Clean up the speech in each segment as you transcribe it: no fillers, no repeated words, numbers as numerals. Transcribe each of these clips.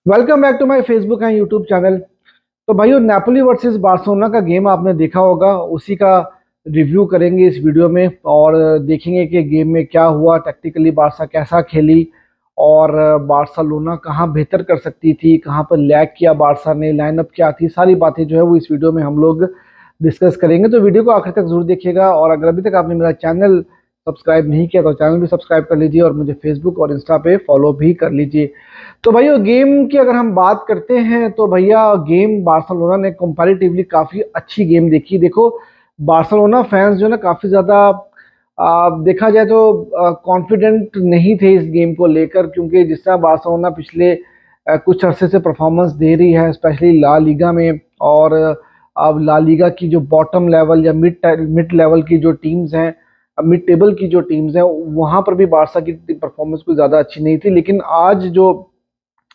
Welcome back to my Facebook and YouTube channel. तो भाइयों, Napoli versus Barcelona का game आपने देखा होगा, उसी का रिव्यू करेंगे इस वीडियो में और देखेंगे कि गेम में क्या हुआ, टैक्टिकली बार्सा कैसा खेली और बार्सिलोना कहाँ बेहतर कर सकती थी, कहाँ पर लैग किया बार्सा ने, लाइनअप क्या थी, सारी बातें जो है वो इस वीडियो में हम लोग डिस्कस करेंगे। तो वीडियो को आखिर तक जरूर देखिएगा और अगर अभी तक आपने मेरा चैनल सब्सक्राइब नहीं किया तो चैनल भी सब्सक्राइब कर लीजिए और मुझे फेसबुक और इंस्टा पे फॉलो भी कर लीजिए। तो भैया, गेम की अगर हम बात करते हैं तो भैया गेम बार्सिलोना ने कंपैरेटिवली काफी अच्छी गेम देखी। देखो, बार्सिलोना फैंस जो है ना काफी ज्यादा देखा जाए तो कॉन्फिडेंट नहीं थे इस गेम को लेकर, क्योंकि जिस तरह बार्सिलोना पिछले कुछ अरसे से परफॉर्मेंस दे रही है, स्पेशली ला लीगा में। और अब ला लीगा की जो बॉटम लेवल या मिड मिड लेवल की जो टीम्स हैं, मिड टेबल की जो टीम्स हैं, वहां पर भी बारसा की परफॉर्मेंस कोई ज्यादा अच्छी नहीं थी। लेकिन आज जो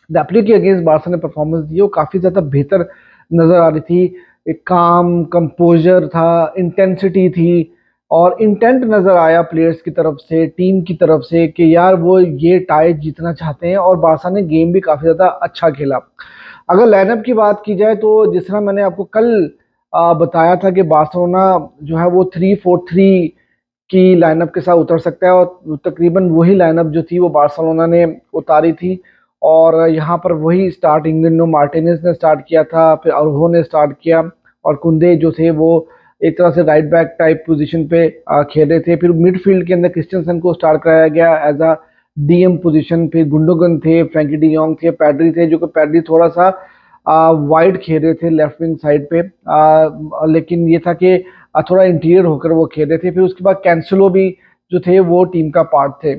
नेपोली के अगेंस्ट बार्सा ने परफॉर्मेंस दी वो काफी ज्यादा बेहतर नजर आ रही थी। एक काम कंपोजर था, इंटेंसिटी थी और इंटेंट नजर आया प्लेयर्स की तरफ से, टीम की तरफ से कि यार वो ये टाई जीतना चाहते हैं। और बार्सा ने गेम भी काफी ज्यादा अच्छा खेला। अगर लाइनअप की बात की जाए तो जिस तरह मैंने आपको कल बताया था कि बार्सिलोना जो है वो 3-4-3 की लाइनअप के साथ उतर सकता है, और तकरीबन वही लाइनअप जो थी वो बार्सिलोना ने उतारी थी। और यहाँ पर वही स्टार्ट इंग्लिनो मार्टिनेज ने स्टार्ट किया था, फिर अरोहो ने स्टार्ट किया और कुंदे जो थे वो एक तरह से राइट बैक टाइप पोजीशन पे खेल रहे थे। फिर मिडफील्ड के अंदर क्रिस्टियनसन को स्टार्ट कराया गया एज अ डीएम पोजीशन। फिर गुंडोगन थे, फ्रैंकी डी योंग थे, पैड्री थे, जो कि पैड्री थोड़ा सा वाइड खेल रहे थे लेफ्ट विंग साइड पे। लेकिन ये था कि थोड़ा इंटीरियर होकर वो खेल रहे थे। फिर उसके बाद कैंसलो भी जो थे वो टीम का पार्ट थे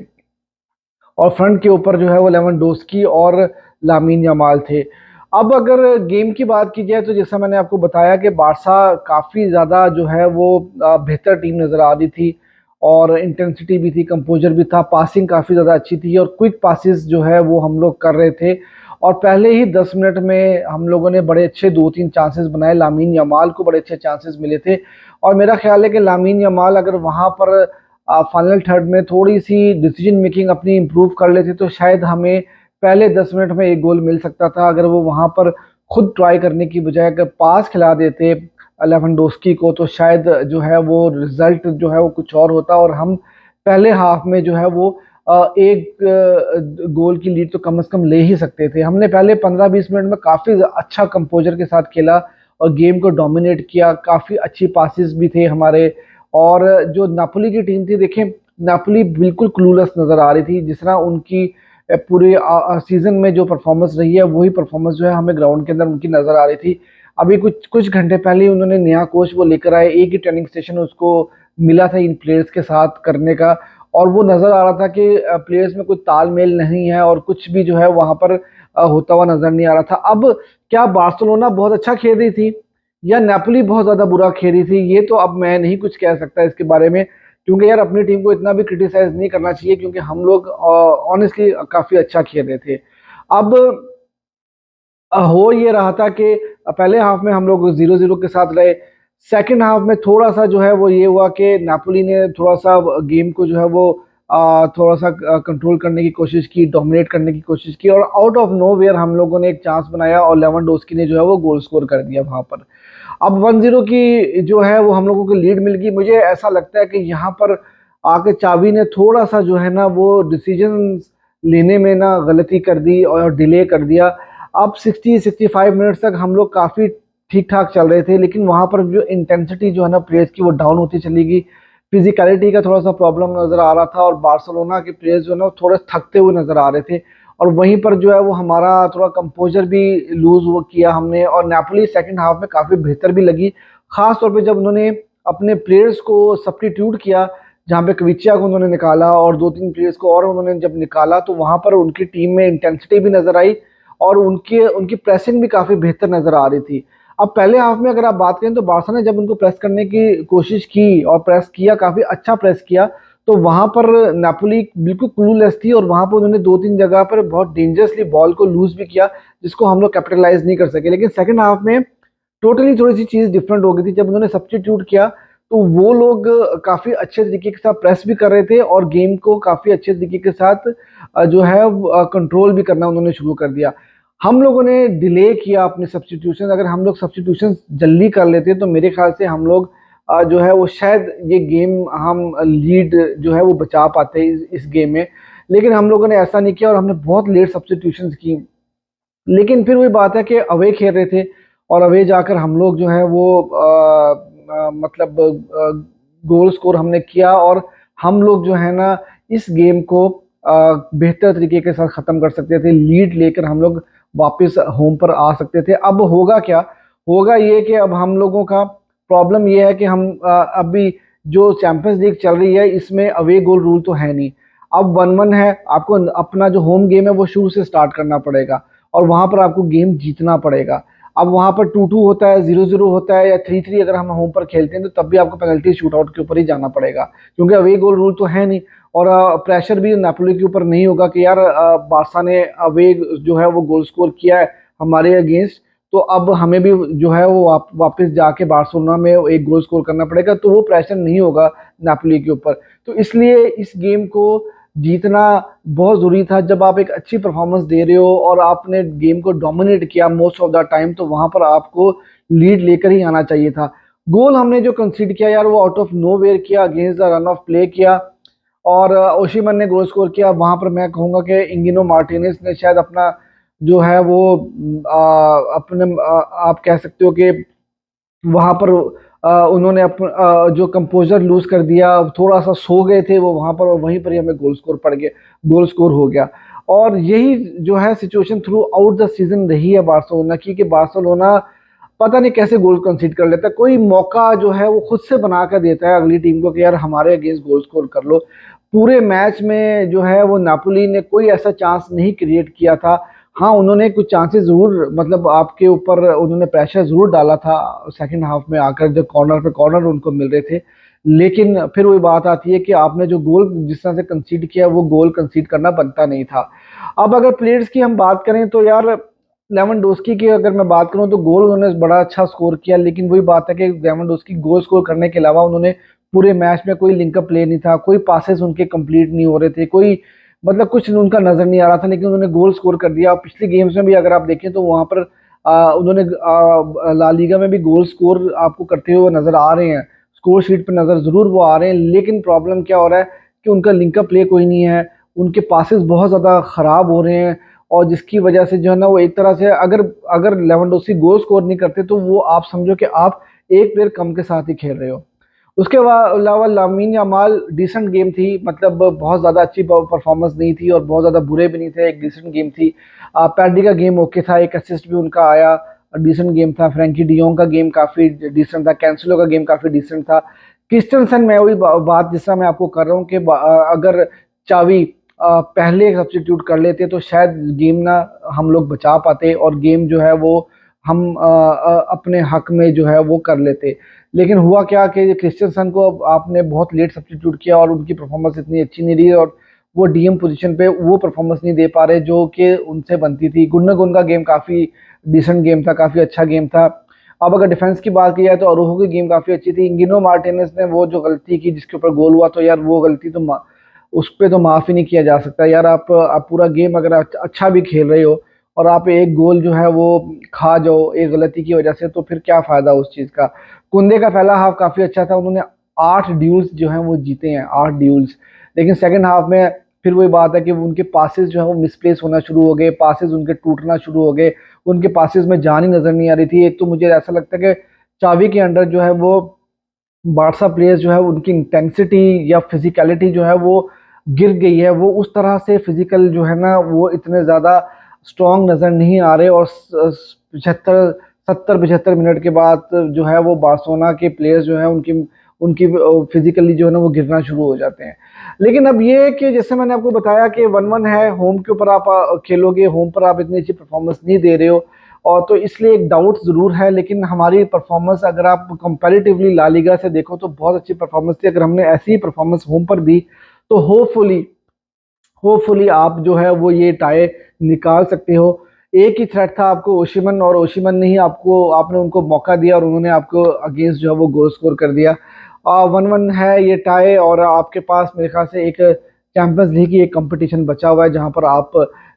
और फ्रंट के ऊपर जो है वो लेवेंडोस्की और लामीन यमाल थे। अब अगर गेम की बात की जाए तो जैसा मैंने आपको बताया कि बारसा काफ़ी ज़्यादा जो है वो बेहतर टीम नज़र आ रही थी और इंटेंसिटी भी थी, कंपोजर भी था, पासिंग काफ़ी ज़्यादा अच्छी थी और क्विक पासिस जो है वो हम लोग कर रहे थे। और पहले ही 10 मिनट में हम लोगों ने बड़े अच्छे 2-3 चांसेस बनाए, लामीन यमाल को बड़े अच्छे चांसेस मिले थे। और मेरा ख्याल है कि लामीन यमाल अगर वहां पर फाइनल थर्ड में थोड़ी सी डिसीजन मेकिंग अपनी इम्प्रूव कर लेते तो शायद हमें पहले 10 मिनट में एक गोल मिल सकता था। अगर वो वहां पर खुद ट्राई करने की बजाय अगर पास खिला देते लेवेंडोस्की को तो शायद जो है वो रिजल्ट जो है वो कुछ और होता और हम पहले हाफ में जो है वो एक गोल की लीड तो कम से कम ले ही सकते थे। हमने पहले 15-20 मिनट में काफी अच्छा कंपोजर के साथ खेला और गेम को डोमिनेट किया, काफी अच्छी पासिस भी थे हमारे। और जो नापोली की टीम थी, देखें, नापोली बिल्कुल क्लूलेस नजर आ रही थी। जिस तरह उनकी पूरे सीजन में जो परफॉर्मेंस रही है वही परफॉर्मेंस जो है हमें ग्राउंड के अंदर उनकी नजर आ रही थी। अभी कुछ कुछ घंटे पहले ही उन्होंने नया कोच वो लेकर आए, एक ही ट्रेनिंग स्टेशन उसको मिला था इन प्लेयर्स के साथ करने का। और वो नजर आ रहा था कि प्लेयर्स में कुछ तालमेल नहीं है और कुछ भी जो है वहां पर होता हुआ नजर नहीं आ रहा था। अब क्या बार्सिलोना बहुत अच्छा खेल रही थी या नेपोली बहुत ज्यादा बुरा खेल रही थी, ये तो अब मैं नहीं कुछ कह सकता इसके बारे में, क्योंकि यार अपनी टीम को इतना भी क्रिटिसाइज नहीं करना चाहिए, क्योंकि हम लोग ऑनेस्टली काफी अच्छा खेल रहे थे। अब हो ये रहा था कि पहले हाफ में हम लोग 0-0 के साथ रहे। सेकंड हाफ में थोड़ा सा जो है वो ये हुआ कि नापोली ने थोड़ा सा गेम को जो है वो थोड़ा सा कंट्रोल करने की कोशिश की, डोमिनेट करने की कोशिश की और आउट ऑफ नोवेयर हम लोगों ने एक चांस बनाया और लेवेंडोस्की ने जो है वो गोल स्कोर कर दिया वहां पर। अब 1-0 की जो है वो हम लोगों को लीड मिल गई। मुझे ऐसा लगता है कि यहाँ पर आके चावी ने थोड़ा सा जो है ना वो डिसीजन लेने में ना गलती कर दी और डिले कर दिया। अब 60-65 मिनट तक हम लोग काफी ठीक ठाक चल रहे थे, लेकिन वहां पर जो इंटेंसिटी जो है ना प्लेयर्स की वो डाउन होती चली गई। फिजिकलिटी का थोड़ा सा प्रॉब्लम नजर आ रहा था और बार्सिलोना के प्लेयर्स जो है ना वो थोड़े थकते हुए नजर आ रहे थे। और वहीं पर जो है वो हमारा थोड़ा कंपोजर भी लूज वो किया हमने। और नेपोली सेकंड हाफ में काफी बेहतर भी लगी, खास तौर पे जब उन्होंने अपने प्लेयर्स को सब्स्टिट्यूट किया, जहाँ पे कविचिया को उन्होंने निकाला और 2-3 प्लेयर्स को और उन्होंने जब निकाला तो वहां पर उनकी टीम में इंटेंसिटी भी नजर आई और उनकी उनकी प्रेसिंग भी काफी बेहतर नजर आ रही थी। अब पहले हाफ में अगर आप बात करें तो बार्सा ने जब उनको प्रेस करने की कोशिश की और प्रेस किया, काफी अच्छा प्रेस किया, तो वहां पर नापोली बिल्कुल क्लूलेस थी और वहां पर उन्होंने 2-3 जगह पर बहुत डेंजरसली बॉल को लूज भी किया, जिसको हम लोग कैपिटलाइज नहीं कर सके। लेकिन सेकंड हाफ में टोटली थोड़ी सी चीज डिफरेंट हो गई थी जब उन्होंने सब्स्टिट्यूट किया। तो वो लोग काफी अच्छे तरीके के साथ प्रेस भी कर रहे थे और गेम को काफी अच्छे तरीके के साथ जो है कंट्रोल भी करना उन्होंने शुरू कर दिया। हम लोगों ने डिले किया अपने सब्स्टिट्यूशन। अगर हम लोग सब्स्टिट्यूशन जल्दी कर लेते तो मेरे ख्याल से हम लोग जो है वो शायद ये गेम हम लीड जो है वो बचा पाते इस गेम में। लेकिन हम लोगों ने ऐसा नहीं किया और हमने बहुत लेट सब्स्टिट्यूशन की। लेकिन फिर वही बात है कि अवे खेल रहे थे और अवे जाकर हम लोग जो है वो मतलब गोल स्कोर हमने किया और हम लोग जो है ना इस गेम को बेहतर तरीके के साथ ख़त्म कर सकते थे। लीड लेकर हम लोग वापस होम पर आ सकते थे। अब होगा क्या, होगा ये कि अब हम लोगों का प्रॉब्लम ये है कि हम अभी जो चैंपियंस लीग चल रही है इसमें अवे गोल रूल तो है नहीं। अब 1-1 है, आपको अपना जो होम गेम है वो शुरू से स्टार्ट करना पड़ेगा और वहां पर आपको गेम जीतना पड़ेगा। अब वहां पर 2-2 होता है, 0-0 होता है या 3-3 अगर हम होम पर खेलते हैं तो तब भी आपको पेनल्टी शूटआउट के ऊपर ही जाना पड़ेगा, क्योंकि अवे गोल रूल तो है नहीं। और प्रेशर भी नापोली के ऊपर नहीं होगा कि यार बारसा ने अवे जो है वो गोल स्कोर किया है हमारे अगेंस्ट, तो अब हमें भी जो है वो वापस जाके बार्सिलोना में एक गोल स्कोर करना पड़ेगा, तो वो प्रेशर नहीं होगा नापोली के ऊपर। तो इसलिए इस गेम को जीतना बहुत ज़रूरी था। जब आप एक अच्छी परफॉर्मेंस दे रहे हो और आपने गेम को डोमिनेट किया मोस्ट ऑफ द टाइम, तो वहां पर आपको लीड लेकर ही आना चाहिए था। गोल हमने जो कंसीड किया यार वो आउट ऑफ नोवेयर किया, against the run of play किया और ओशिमन ने गोल स्कोर किया। वहां पर मैं कहूंगा कि इंगिनो मार्टिनेज ने शायद अपना जो है वो आप कह सकते हो कि वहां पर उन्होंने जो कंपोजर लूज कर दिया, थोड़ा सा सो गए थे वो वहां पर और वहीं पर ही हमें गोल स्कोर पड़ गया, गोल स्कोर हो गया। और यही जो है situation through out the season रही है बार्सिलोना की, कि बार्सिलोना पता नहीं कैसे गोल कंसीड कर लेता है। कोई मौका जो है वो खुद से बना कर देता है अगली टीम को कि यार हमारे अगेंस्ट गोल स्कोर कर लो। पूरे मैच में जो है वो नापोली ने कोई ऐसा चांस नहीं क्रिएट किया था। हाँ, उन्होंने कुछ चांसेस जरूर, मतलब आपके ऊपर उन्होंने प्रेशर जरूर डाला था सेकंड हाफ में आकर, जब कॉर्नर पे कॉर्नर उनको मिल रहे थे। लेकिन फिर वही बात आती है कि आपने जो गोल जिस तरह से कंसीड किया वो गोल कंसीड करना बनता नहीं था। अब अगर प्लेयर्स की हम बात करें तो यार लेवेंडोस्की की अगर मैं बात करूं तो गोल उन्होंने बड़ा अच्छा स्कोर किया, लेकिन वही बात है कि लेवेंडोस्की गोल स्कोर करने के अलावा उन्होंने पूरे मैच में कोई लिंकअप प्ले नहीं था, कोई पासेस उनके कंप्लीट नहीं हो रहे थे, कोई मतलब कुछ उनका नजर नहीं आ रहा था, लेकिन उन्होंने गोल स्कोर कर दिया। पिछले गेम्स में भी अगर आप देखें तो वहां पर उन्होंने ला लीगा में भी गोल स्कोर आपको करते हुए नजर आ रहे हैं, स्कोर शीट पर नजर जरूर वो आ रहे हैं। लेकिन प्रॉब्लम क्या हो रहा है कि उनका लिंकअप प्ले कोई नहीं है, उनके पासेस बहुत ज्यादा खराब हो रहे हैं और जिसकी वजह से जो है ना वो एक तरह से अगर अगर लेवेंडोस्की गोल स्कोर नहीं करते तो वो आप समझो कि आप एक प्लेयर कम के साथ ही खेल रहे हो। उसके अलावा लामीन यमाल डिसेंट गेम थी, मतलब बहुत ज़्यादा अच्छी परफॉर्मेंस नहीं थी और बहुत ज़्यादा बुरे भी नहीं थे, एक डिसेंट गेम थी। पैडी का गेम ओके था, एक असिस्ट भी उनका आया, डिसेंट गेम था। फ्रैंकी डियोंग का गेम काफ़ी डिसेंट था, कैंसिलो का गेम काफ़ी डिसेंट था। क्रिस्टनसन, मैं वही बात जिस तरह मैं आपको कर रहा हूँ कि अगर चावी पहले सब्स्टिट्यूट कर लेते तो शायद गेम ना हम लोग बचा पाते और गेम जो है वो हम अपने हक में जो है वो कर लेते। लेकिन हुआ क्या कि क्रिस्टियनसन को आपने बहुत लेट सब्स्टिट्यूट किया और उनकी परफॉर्मेंस इतनी अच्छी नहीं रही और वो डीएम पोजीशन पे वो परफॉर्मेंस नहीं दे पा रहे जो कि उनसे बनती थी। गुंडोगन का गेम काफ़ी डिसेंट गेम था, काफ़ी अच्छा गेम था। अब अगर डिफेंस की बात की जाए तो अरोहो की गेम काफ़ी अच्छी थी। इंगिनो मार्टिनेज ने वो जो गलती की जिसके ऊपर गोल हुआ, तो यार वो गलती तो उस पर तो माफ़ ही नहीं किया जा सकता यार। आप पूरा गेम अगर अच्छा भी खेल रहे हो और आप एक गोल जो है वो खा जाओ एक गलती की वजह से, तो फिर क्या फ़ायदा उस चीज़ का। कुंदे का पहला हाफ काफ़ी अच्छा था, उन्होंने 8 ड्यूल्स जो हैं वो जीते हैं, 8 ड्यूल्स। लेकिन सेकंड हाफ में फिर वही बात है कि उनके पासेस जो है वो मिसप्लेस होना शुरू हो गए, पासेस उनके टूटना शुरू हो गए, उनके पासेस में जान ही नज़र नहीं आ रही थी। एक तो मुझे ऐसा लगता है कि चावी के अंडर जो है वो बारसा प्लेयर्स जो है उनकी इंटेंसिटी या फिजिकलिटी जो है वो गिर गई है, वो उस तरह से फिजिकल जो है ना वो इतने ज़्यादा स्ट्रॉन्ग नज़र नहीं आ रहे। और 75 70 75 मिनट के बाद जो है वो बार्सिलोना के प्लेयर्स जो है उनकी उनकी फिजिकली जो है ना वो गिरना शुरू हो जाते हैं। लेकिन अब ये है कि जैसे मैंने आपको बताया कि 1-1 है, होम के ऊपर आप खेलोगे, होम पर आप इतनी अच्छी परफॉर्मेंस नहीं दे रहे हो और तो इसलिए एक डाउट ज़रूर है। लेकिन हमारी परफॉर्मेंस अगर आप कंपैरेटिवली ला लीगा से देखो तो बहुत अच्छी परफॉर्मेंस थी। अगर हमने ऐसी ही परफॉर्मेंस होम पर दी तो होपफुली आप जो है वो ये टाई निकाल सकते हो। एक ही थ्रेट था आपको ओशिमन, और ओशिमन ने ही आपने उनको मौका दिया और उन्होंने आपको अगेंस्ट जो है वो गोल स्कोर कर दिया। 1-1 है ये टाई और आपके पास मेरे ख्याल से एक चैंपियंस लीग की एक कंपटीशन बचा हुआ है जहां पर आप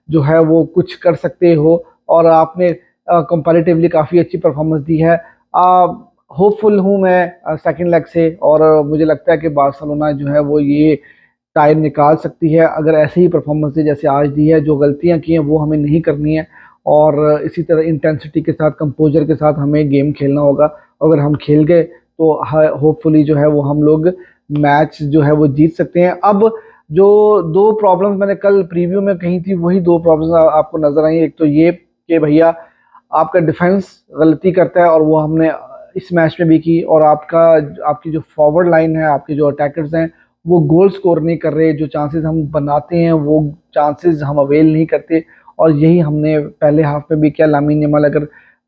जो है वो कुछ कर सकते हो। और आपने कंपैरेटिवली काफ़ी अच्छी परफॉर्मेंस दी है। होपफुल हूँ मैं सेकंड लेग से, और मुझे लगता है कि बार्सिलोना जो है वो ये टाई निकाल सकती है अगर ऐसे ही परफॉर्मेंस दी जैसे आज दी है। जो गलतियां की हैं वो हमें नहीं करनी है, और इसी तरह इंटेंसिटी के साथ, कंपोजर के साथ हमें गेम खेलना होगा। अगर हम खेल गए तो होपफुली जो है वो हम लोग मैच जो है वो जीत सकते हैं। अब जो दो प्रॉब्लम्स मैंने कल प्रीव्यू में कही थी, वही दो प्रॉब्लम्स आपको नजर आई। एक तो ये कि भैया आपका डिफेंस गलती करता है, और वो हमने इस मैच में भी की, और आपकी जो फॉरवर्ड लाइन है, आपके जो अटैकर्स हैं, वो गोल स्कोर नहीं कर रहे। जो चांसेस हम बनाते हैं वो चांसेस हम अवेल नहीं करते, और यही हमने पहले हाफ में भी किया। लामिन यमाल अगर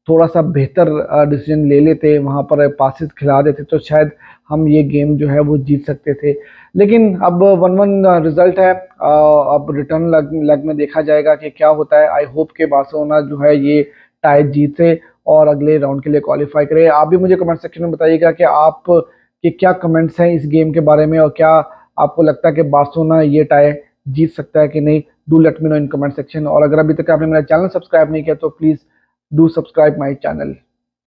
थोड़ा सा बेहतर डिसीजन ले लेते, वहां पर पासेस खिला देते, तो शायद हम ये गेम जो है वो जीत सकते थे। लेकिन अब 1-1 रिजल्ट है। अब रिटर्न लेग में देखा जाएगा कि क्या होता है। आई होप के बार्सिलोना जो है ये टाई जीते और अगले राउंड के लिए क्वालिफाई करे। आप भी मुझे कमेंट सेक्शन में बताइएगा कि आप के क्या कमेंट्स हैं इस गेम के बारे में, और क्या आपको लगता है कि बार्सिलोना ये टाई जीत सकता है कि नहीं। Do let me know in comment section. और अगर अभी तक आपने मेरा चैनल सब्सक्राइब नहीं किया तो please do subscribe my channel.